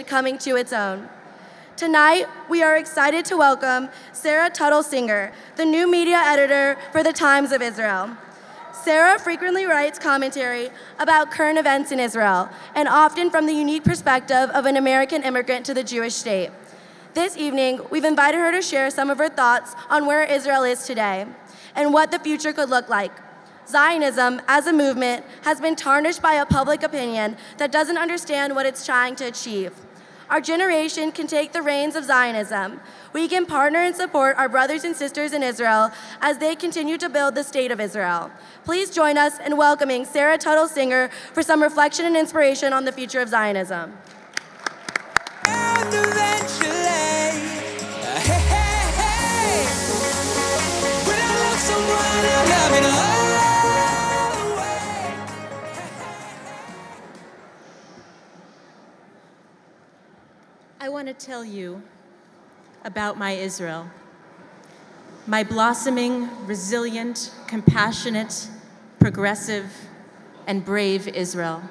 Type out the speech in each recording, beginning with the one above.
coming to its own. Tonight, we are excited to welcome Sarah Tuttle Singer, the new media editor for the Times of Israel. Sarah frequently writes commentary about current events in Israel, and often from the unique perspective of an American immigrant to the Jewish state. This evening, we've invited her to share some of her thoughts on where Israel is today and what the future could look like. Zionism, as a movement, has been tarnished by a public opinion that doesn't understand what it's trying to achieve. Our generation can take the reins of Zionism. We can partner and support our brothers and sisters in Israel as they continue to build the state of Israel. Please join us in welcoming Sarah Tuttle Singer for some reflection and inspiration on the future of Zionism. I want to tell you about my Israel, my blossoming, resilient, compassionate, progressive, and brave Israel.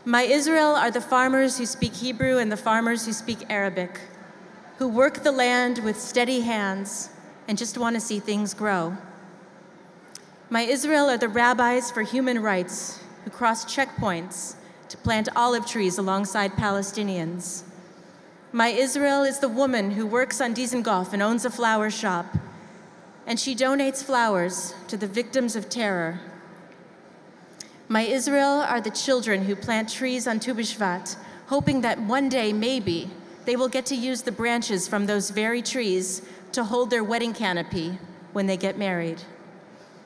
My Israel are the farmers who speak Hebrew and the farmers who speak Arabic, who work the land with steady hands and just want to see things grow. My Israel are the rabbis for human rights who cross checkpoints to plant olive trees alongside Palestinians. My Israel is the woman who works on Dizengoff and owns a flower shop, and she donates flowers to the victims of terror. My Israel are the children who plant trees on Tu B'Shvat, hoping that one day, maybe, they will get to use the branches from those very trees to hold their wedding canopy when they get married.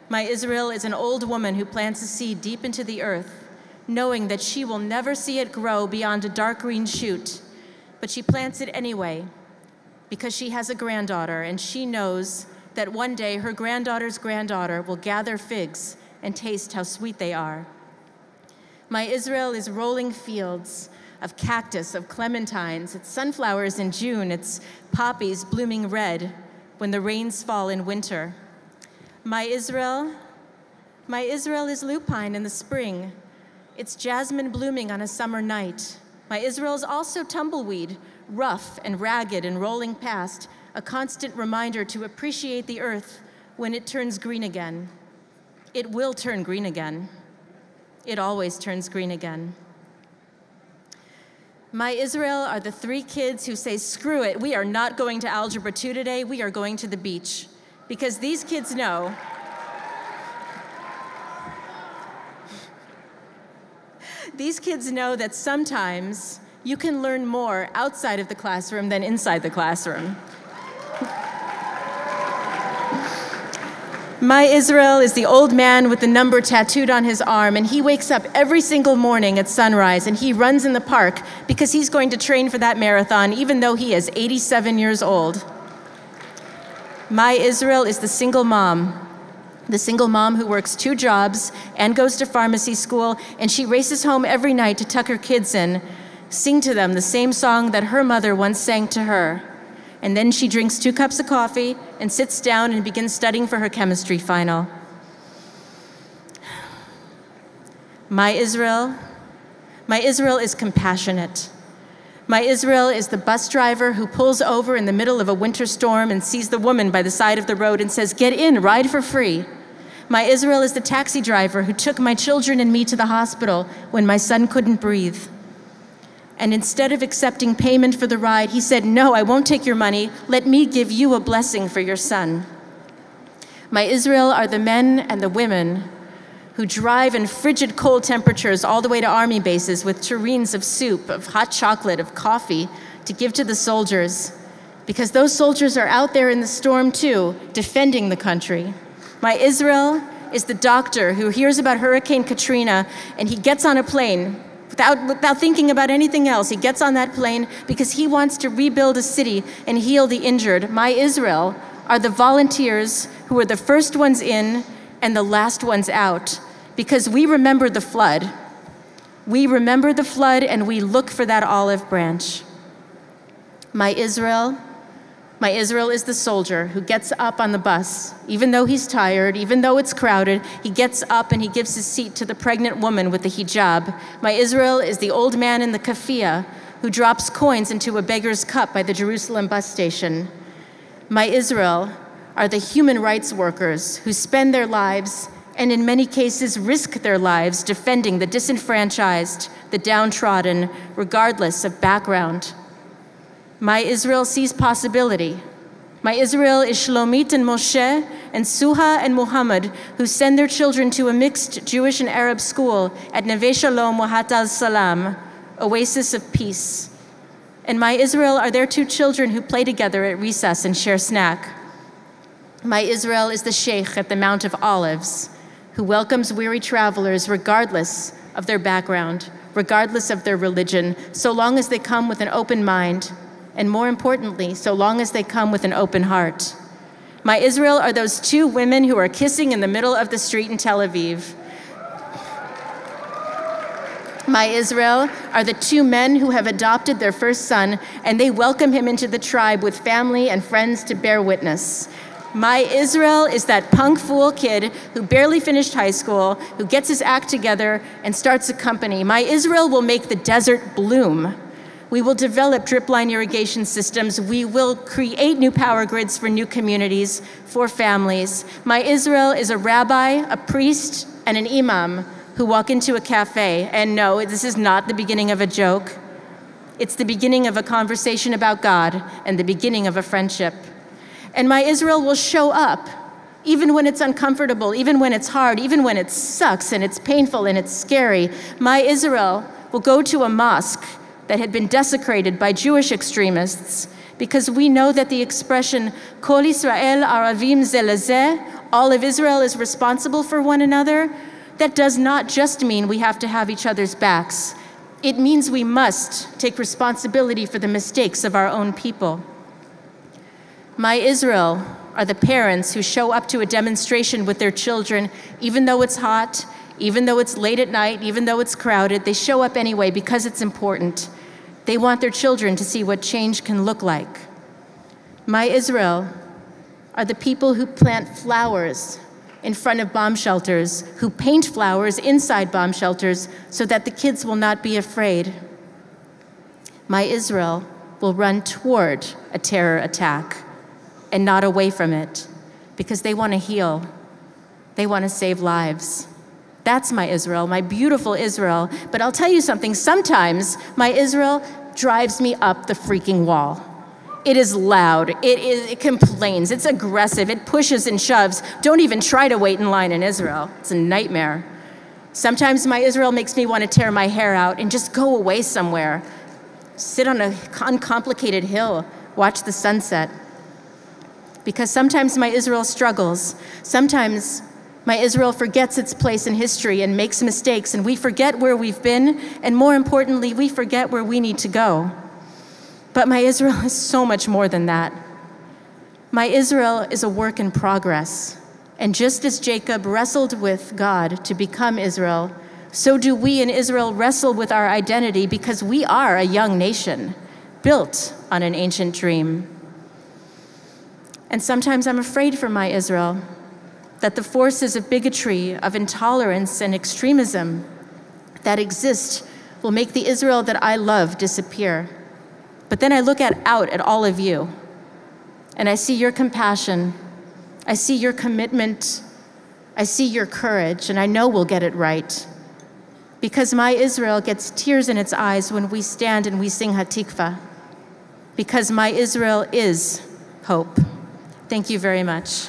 My Israel is an old woman who plants a seed deep into the earth, knowing that she will never see it grow beyond a dark green shoot, but she plants it anyway because she has a granddaughter and she knows that one day her granddaughter's granddaughter will gather figs and taste how sweet they are. My Israel is rolling fields of cactus, of clementines, it's sunflowers in June, it's poppies blooming red when the rains fall in winter. My Israel is lupine in the spring. It's jasmine blooming on a summer night. My Israel is also tumbleweed, rough and ragged and rolling past, a constant reminder to appreciate the earth when it turns green again. It will turn green again. It always turns green again. My Israel are the three kids who say, screw it, we are not going to Algebra 2 today, we are going to the beach. Because these kids know that sometimes you can learn more outside of the classroom than inside the classroom. My Israel is the old man with the number tattooed on his arm, and he wakes up every single morning at sunrise and he runs in the park because he's going to train for that marathon even though he is 87 years old. My Israel is the single mom who works 2 jobs and goes to pharmacy school, and she races home every night to tuck her kids in, sing to them the same song that her mother once sang to her. And then she drinks 2 cups of coffee and sits down and begins studying for her chemistry final. My Israel is compassionate. My Israel is the bus driver who pulls over in the middle of a winter storm and sees the woman by the side of the road and says, get in, ride for free. My Israel is the taxi driver who took my children and me to the hospital when my son couldn't breathe. And instead of accepting payment for the ride, he said, no, I won't take your money. Let me give you a blessing for your son. My Israel are the men and the women who drive in frigid cold temperatures all the way to army bases with tureens of soup, of hot chocolate, of coffee to give to the soldiers, because those soldiers are out there in the storm too, defending the country. My Israel is the doctor who hears about Hurricane Katrina and he gets on a plane without thinking about anything else. He gets on that plane because he wants to rebuild a city and heal the injured. My Israel are the volunteers who are the first ones in and the last ones out, because we remember the flood. We remember the flood and we look for that olive branch. My Israel is the soldier who gets up on the bus, even though he's tired, even though it's crowded, he gets up and he gives his seat to the pregnant woman with the hijab. My Israel is the old man in the kafia who drops coins into a beggar's cup by the Jerusalem bus station. My Israel are the human rights workers who spend their lives, and in many cases risk their lives, defending the disenfranchised, the downtrodden, regardless of background. My Israel sees possibility. My Israel is Shlomit and Moshe and Suha and Muhammad, who send their children to a mixed Jewish and Arab school at Neve Shalom Wahat al-Salam, oasis of peace. And my Israel are their two children who play together at recess and share snack. My Israel is the Sheikh at the Mount of Olives, who welcomes weary travelers regardless of their background, regardless of their religion, so long as they come with an open mind, and more importantly, so long as they come with an open heart. My Israel are those two women who are kissing in the middle of the street in Tel Aviv. My Israel are the two men who have adopted their first son, and they welcome him into the tribe with family and friends to bear witness. My Israel is that punk fool kid who barely finished high school, who gets his act together and starts a company. My Israel will make the desert bloom. We will develop drip-line irrigation systems. We will create new power grids for new communities, for families. My Israel is a rabbi, a priest, and an imam who walk into a cafe. And no, this is not the beginning of a joke. It's the beginning of a conversation about God and the beginning of a friendship. And my Israel will show up, even when it's uncomfortable, even when it's hard, even when it sucks and it's painful and it's scary. My Israel will go to a mosque that had been desecrated by Jewish extremists, because we know that the expression Kol Yisrael Aravim Ze Lezeh, all of Israel is responsible for one another, that does not just mean we have to have each other's backs. It means we must take responsibility for the mistakes of our own people. My Israel are the parents who show up to a demonstration with their children, even though it's hot, even though it's late at night, even though it's crowded. They show up anyway because it's important. They want their children to see what change can look like. My Israel are the people who plant flowers in front of bomb shelters, who paint flowers inside bomb shelters so that the kids will not be afraid. My Israel will run toward a terror attack and not away from it, because they want to heal. They want to save lives. That's my Israel, my beautiful Israel. But I'll tell you something, sometimes my Israel drives me up the freaking wall. It is loud, it complains, it's aggressive, it pushes and shoves. Don't even try to wait in line in Israel. It's a nightmare. Sometimes my Israel makes me want to tear my hair out and just go away somewhere. Sit on an uncomplicated hill, watch the sunset. Because sometimes my Israel struggles. Sometimes my Israel forgets its place in history and makes mistakes, and we forget where we've been, and more importantly, we forget where we need to go. But my Israel is so much more than that. My Israel is a work in progress. And just as Jacob wrestled with God to become Israel, so do we in Israel wrestle with our identity, because we are a young nation built on an ancient dream. And sometimes I'm afraid for my Israel, that the forces of bigotry, of intolerance and extremism that exist will make the Israel that I love disappear. But then I look out at all of you, and I see your compassion, I see your commitment, I see your courage, and I know we'll get it right. Because my Israel gets tears in its eyes when we stand and we sing Hatikva. Because my Israel is hope. Thank you very much.